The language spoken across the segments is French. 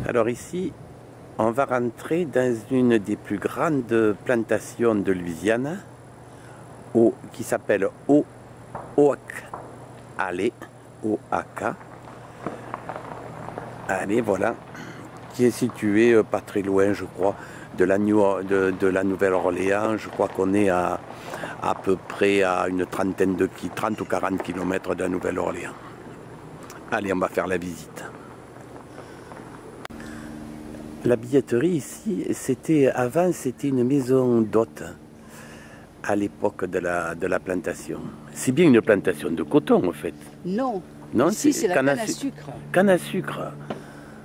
Alors ici, on va rentrer dans une des plus grandes plantations de Louisiane, qui s'appelle Oak Alley, OAK. Allez, voilà, qui est située pas très loin, je crois, de la Nouvelle-Orléans. Je crois qu'on est à peu près à une 30 ou 40 km de la Nouvelle-Orléans. Allez, on va faire la visite. La billetterie ici, avant c'était une maison d'hôtes à l'époque de la plantation. C'est bien une plantation de coton en fait. Non. Non, ici c'est la canne à sucre. Canne à sucre.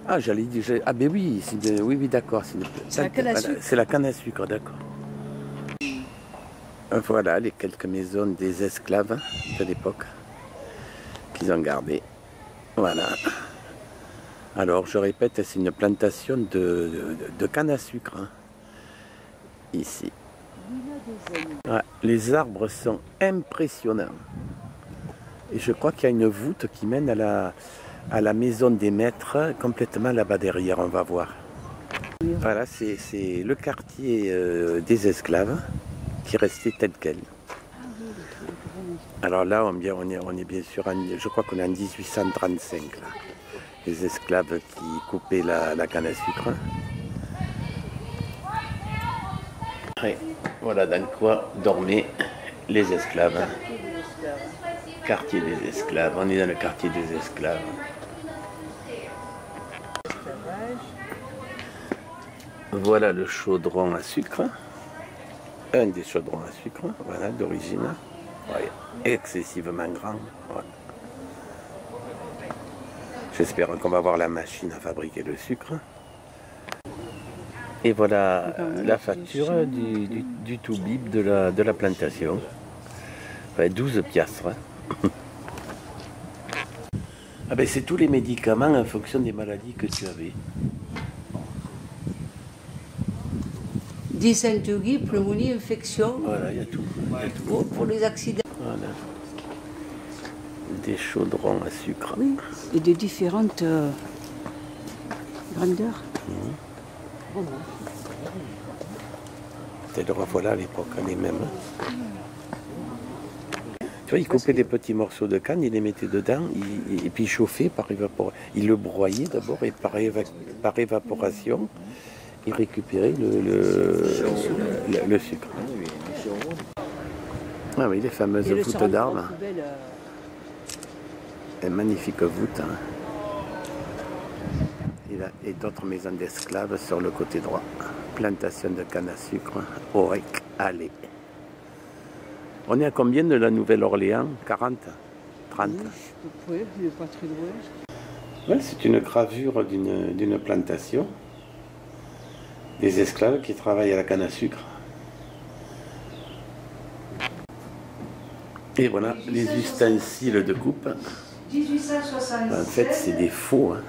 Ah, j'allais dire. Ah, ben oui, oui, d'accord. C'est la canne à sucre. C'est la canne à sucre, d'accord. Voilà les quelques maisons des esclaves de l'époque qu'ils ont gardées. Voilà. Alors, je répète, c'est une plantation de canne à sucre. Hein, ici. Ouais, les arbres sont impressionnants. Et je crois qu'il y a une voûte qui mène à la maison des maîtres, complètement là-bas derrière, on va voir. Voilà, c'est le quartier des esclaves qui restait tel quel. Alors là, on est bien sûr, je crois qu'on est en 1835, là. Les esclaves qui coupaient la canne à sucre. Et voilà dans quoi dormaient les esclaves. Quartier des esclaves, on est dans le quartier des esclaves. Voilà le chaudron à sucre. Un des chaudrons à sucre, voilà, d'origine. Ouais, excessivement grand. Ouais. J'espère qu'on va avoir la machine à fabriquer le sucre. Et voilà la facture du toubib de la plantation. Ouais, 12 piastres. Ah ben c'est tous les médicaments en fonction des maladies que tu avais. Dysenterie, pneumonie, infection. Voilà, il y a tout. Pour les accidents. Voilà. Des chaudrons à sucre. Oui, et de différentes grandeurs. Peut-être voilà à l'époque, les mêmes. Tu vois, il coupait des petits morceaux de canne, il les mettait dedans, et puis il chauffait par évaporation. Il le broyait d'abord, et par évaporation, il récupérait le sucre. Ah oui, les fameuses voûtes d'arbres. Une magnifique voûte. Hein. Et d'autres maisons d'esclaves sur le côté droit. Plantation de canne à sucre, Oak Alley. On est à combien de la Nouvelle-Orléans? 40? 30? Oui, il n'est pas très loin. Ouais, c'est une gravure d'une plantation. Des esclaves qui travaillent à la canne à sucre. Et voilà, les ustensiles de coupe. 1867. En fait, c'est des faux. Hein.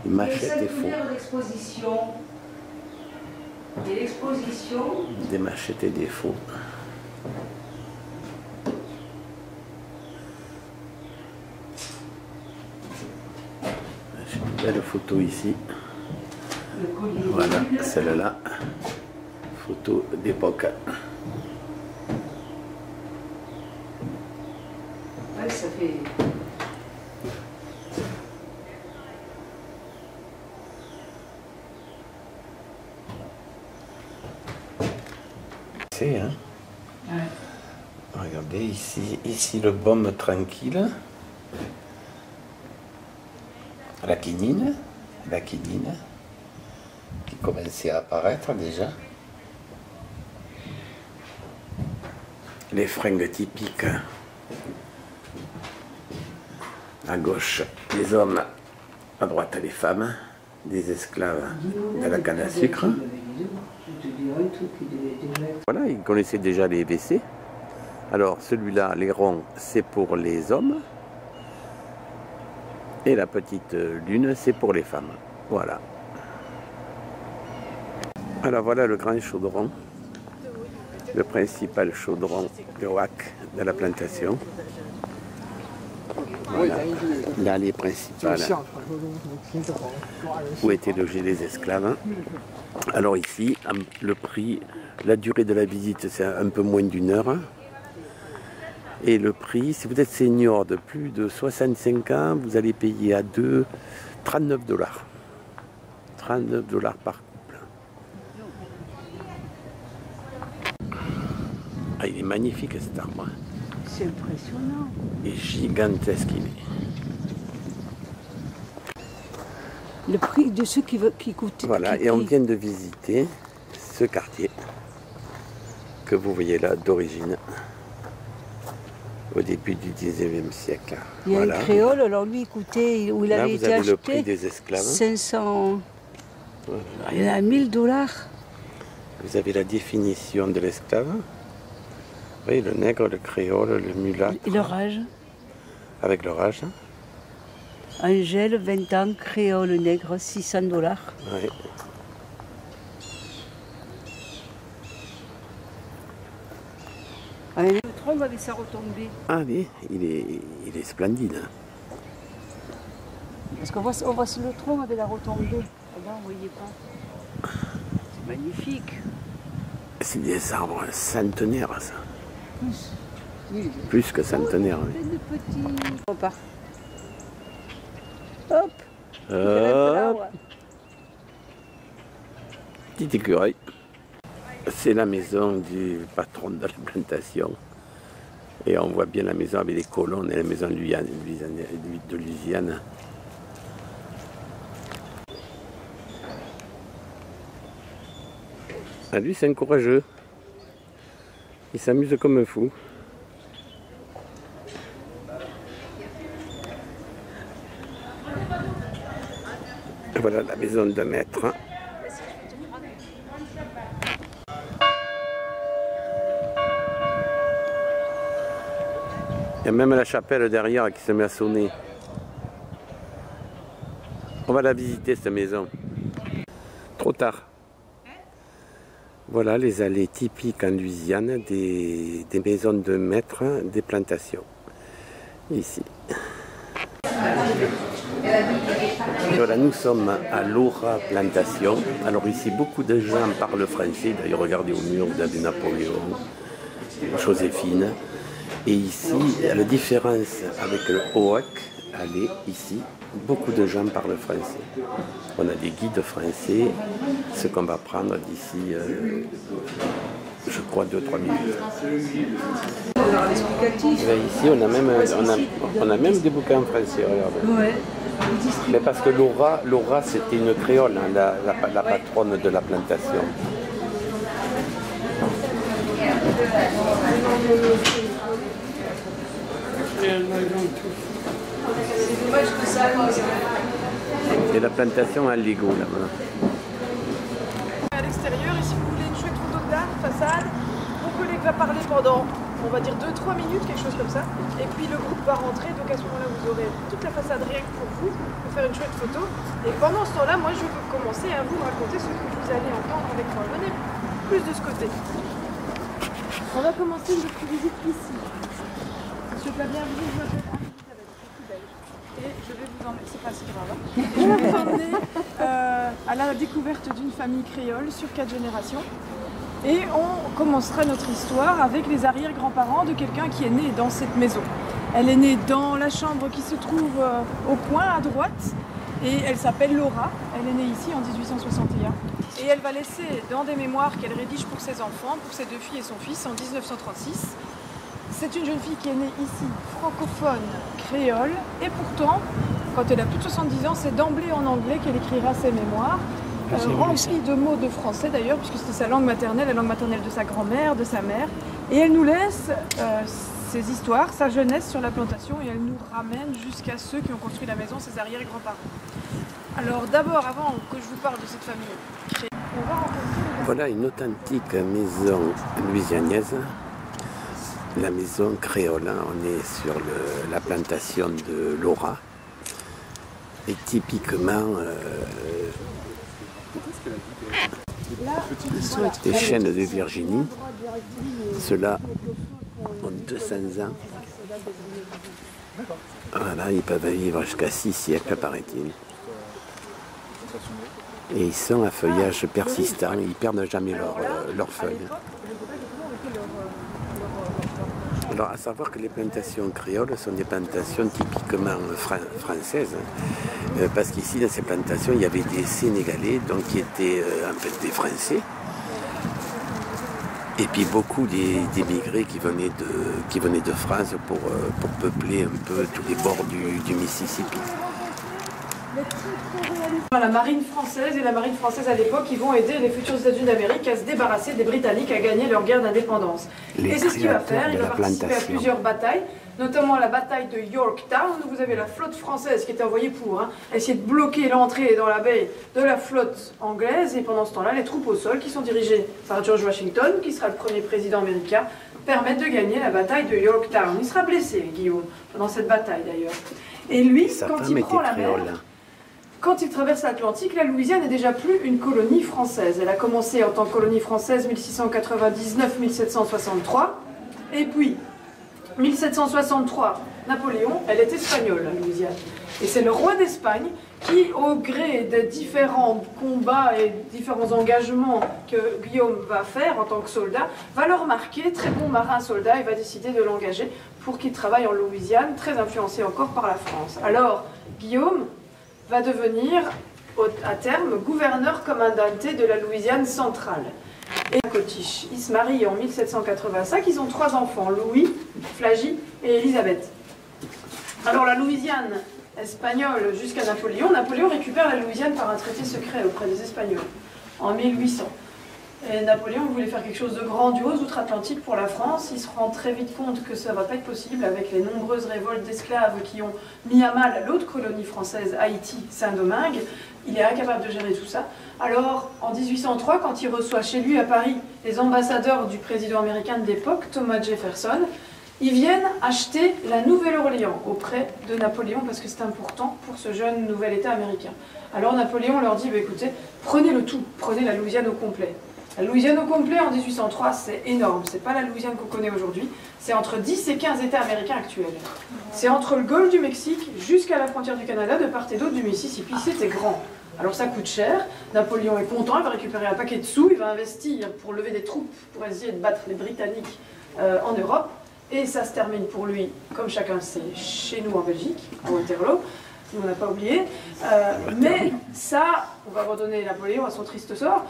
Des machettes et faux. Des machettes et des faux. J'ai une belle photo ici. Voilà, celle-là. Photo d'époque. Ouais, ça fait... C'est, hein? Ouais. Regardez, ici le baume tranquille. La quinine qui commençait à apparaître déjà. Les fringues typiques. À gauche, les hommes, à droite, les femmes, des esclaves de la canne à sucre. Voilà, ils connaissaient déjà les WC. Alors, celui-là, les ronds, c'est pour les hommes. Et la petite lune, c'est pour les femmes. Voilà. Alors voilà le grand chaudron. Le principal chaudron de Oak de la plantation. Voilà, l'allée principale où étaient logés les esclaves. Alors ici, le prix, la durée de la visite, c'est un peu moins d'1 heure. Et le prix, si vous êtes senior de plus de 65 ans, vous allez payer à deux 39 $. 39 $ par couple. Ah, il est magnifique cet arbre. C'est impressionnant. Et gigantesque il est. Le prix de ceux qui coûtent. Voilà, et on vient de visiter ce quartier que vous voyez là d'origine au début du 19e siècle. Il y a un créole, alors lui il coûtait, où il là, avait vous été avez acheté, le prix des esclaves. 500. Voilà. Il y en a 1000 $. Vous avez la définition de l'esclave. Oui, le nègre, le créole, le mulâtre. Et leur âge. Avec leur âge. Angèle, 20 ans, créole, nègre, 600 $. Oui. Ah, le trompe avec sa retombée. Ah oui, il est splendide. Parce qu'on voit le trompe avec la retombée. Ah ben, vous voyez pas. C'est magnifique. C'est des arbres centenaires, ça. Plus. Oui. Plus que centenaires, oui. De petits. On repart. Hop. Petit écureuil. C'est la maison du patron de la plantation. Et on voit bien la maison avec les colonnes et la maison de Louisiane. Ah, lui, c'est un courageux. Il s'amuse comme un fou. Voilà la maison de maître. Il y a même la chapelle derrière qui se met à sonner. On va la visiter cette maison. Trop tard. Voilà les allées typiques en Louisiane des maisons de maître des plantations. Ici. Et voilà, nous sommes à Laura Plantation. Alors ici, beaucoup de gens parlent français. D'ailleurs, regardez au mur, vous avez Napoléon, Joséphine. Et ici, la différence avec le Hoac, allez, ici, beaucoup de gens parlent français. On a des guides français, ce qu'on va prendre d'ici, je crois, 2-3 minutes. Ici, on a même des bouquins en français, regardez. Ouais. Mais parce que Laura, c'était une créole, hein, la patronne de la plantation. Et la plantation à Lego là-bas. À l'extérieur, et si vous voulez une chouette photo de l'art, façade, mon collègue va parler pendant, on va dire 2-3 minutes, quelque chose comme ça. Et puis le groupe va rentrer, donc à ce moment-là, vous aurez toute la façade rien que pour vous, pour faire une chouette photo. Et pendant ce temps-là, moi, je vais commencer à vous raconter ce que vous allez entendre avec moi. Venez plus de ce côté. On va commencer notre visite ici. Monsieur Fabien, je m'appelle Anne-Elisabeth, je suis belge. Et je vais vous emmener, c'est pas si grave, je vais vous emmener à la découverte d'une famille créole sur 4 générations. Et on commencera notre histoire avec les arrière-grands-parents de quelqu'un qui est né dans cette maison. Elle est née dans la chambre qui se trouve au coin à droite et elle s'appelle Laura. Elle est née ici en 1861 et elle va laisser dans des mémoires qu'elle rédige pour ses enfants, pour ses 2 filles et son fils en 1936. C'est une jeune fille qui est née ici, francophone, créole, et pourtant, quand elle a plus de 70 ans, c'est d'emblée en anglais qu'elle écrira ses mémoires, remplis de mots de français d'ailleurs, puisque c'était sa langue maternelle, la langue maternelle de sa grand-mère, de sa mère, et elle nous laisse ses histoires, sa jeunesse sur la plantation, et elle nous ramène jusqu'à ceux qui ont construit la maison, ses arrière-grands-parents. Alors d'abord, avant que je vous parle de cette famille créole, on va rencontrer... Voilà une authentique maison louisianaise. La maison créole, hein. On est sur la plantation de Laura. Et typiquement, des chênes de Virginie. Ceux-là ont 200 ans. Voilà, ils peuvent vivre jusqu'à 6 siècles, paraît-il. Et ils sont à feuillage persistant, ils ne perdent jamais leurs feuilles. Alors, à savoir que les plantations créoles sont des plantations typiquement françaises, parce qu'ici, dans ces plantations, il y avait des Sénégalais, donc qui étaient en fait des Français, et puis beaucoup d'émigrés qui venaient de France pour peupler un peu tous les bords du Mississippi. La marine française et la marine française à l'époque, ils vont aider les futurs États-Unis d'Amérique à se débarrasser des Britanniques, à gagner leur guerre d'indépendance. Et c'est ce qu'il va faire, il va participer à plusieurs batailles, notamment la bataille de Yorktown, où vous avez la flotte française qui était envoyée pour essayer de bloquer l'entrée dans la baie de la flotte anglaise, et pendant ce temps-là, les troupes au sol, qui sont dirigées par George Washington, qui sera le premier président américain, permettent de gagner la bataille de Yorktown. Il sera blessé, Guillaume, pendant cette bataille d'ailleurs. Et lui, quand il prend la mer, quand il traverse l'Atlantique, la Louisiane n'est déjà plus une colonie française. Elle a commencé en tant que colonie française 1699-1763, et puis 1763, Napoléon, elle est espagnole, la Louisiane. Et c'est le roi d'Espagne qui, au gré des différents combats et différents engagements que Guillaume va faire en tant que soldat, va le remarquer, très bon marin-soldat, et va décider de l'engager pour qu'il travaille en Louisiane, très influencé encore par la France. Alors, Guillaume va devenir, à terme, gouverneur commandante de la Louisiane centrale. Et Cotiche, ils se marient en 1785, ils ont 3 enfants, Louis, Flagy et Élisabeth. Alors la Louisiane espagnole jusqu'à Napoléon, Napoléon récupère la Louisiane par un traité secret auprès des Espagnols, en 1800. Et Napoléon voulait faire quelque chose de grandiose outre-Atlantique pour la France. Il se rend très vite compte que ça ne va pas être possible avec les nombreuses révoltes d'esclaves qui ont mis à mal l'autre colonie française, Haïti, Saint-Domingue. Il est incapable de gérer tout ça. Alors, en 1803, quand il reçoit chez lui à Paris les ambassadeurs du président américain de l'époque, Thomas Jefferson, ils viennent acheter la Nouvelle-Orléans auprès de Napoléon parce que c'est important pour ce jeune nouvel État américain. Alors Napoléon leur dit, écoutez, prenez le tout, prenez la Louisiane au complet. La Louisiane au complet en 1803, c'est énorme. C'est pas la Louisiane qu'on connaît aujourd'hui. C'est entre 10 et 15 États américains actuels. C'est entre le golfe du Mexique jusqu'à la frontière du Canada, de part et d'autre du Mississippi. C'était grand. Alors ça coûte cher. Napoléon est content, il va récupérer un paquet de sous, il va investir pour lever des troupes pour essayer de battre les Britanniques en Europe. Et ça se termine pour lui, comme chacun le sait, chez nous en Belgique, à Waterloo. On n'a pas oublié. Mais ça, on va redonner Napoléon à son triste sort.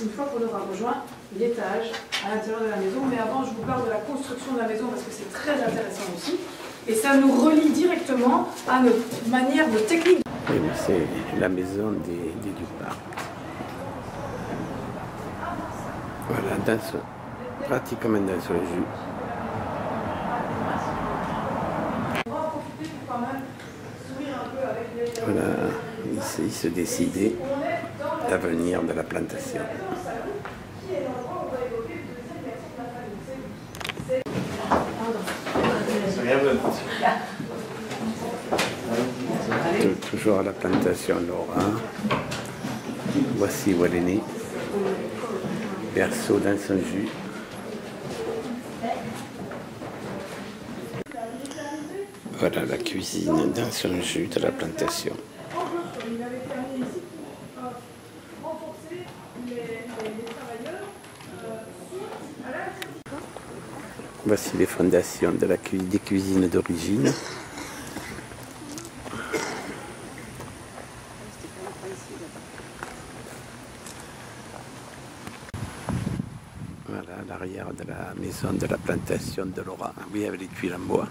Une fois qu'on aura rejoint l'étage à l'intérieur de la maison. Mais avant, je vous parle de la construction de la maison parce que c'est très intéressant aussi. Et ça nous relie directement à notre manière, de technique. C'est la maison des Dupart. Voilà, pratiquement dans ce jus. Voilà, il se décidait d'avenir de la plantation. Toujours à la plantation Laura. Voici où elle est née. Berceau dans son jus. Voilà la cuisine dans son jus de la plantation. Voici les fondations de des cuisines d'origine. Voilà l'arrière de la maison de la plantation de Laura. Oui, avec les tuiles en bois.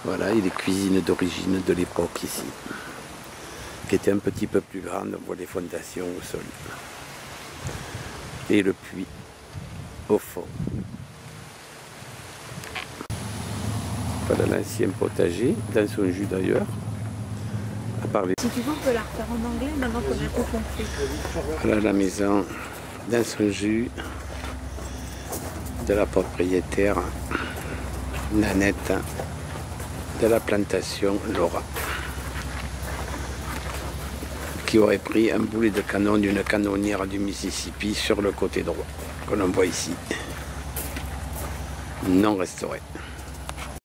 Voilà, et les cuisines d'origine de l'époque ici, qui étaient un petit peu plus grandes, on voit les fondations au sol. Et le puits au fond. Voilà l'ancien potager, dans son jus d'ailleurs. Si tu veux, on peut la refaire en anglais, maintenant qu'on a tout compris. Voilà la maison, dans son jus, de la propriétaire Nanette, de la plantation Laura, qui aurait pris un boulet de canon d'une canonnière du Mississippi sur le côté droit, que l'on voit ici, non restauré.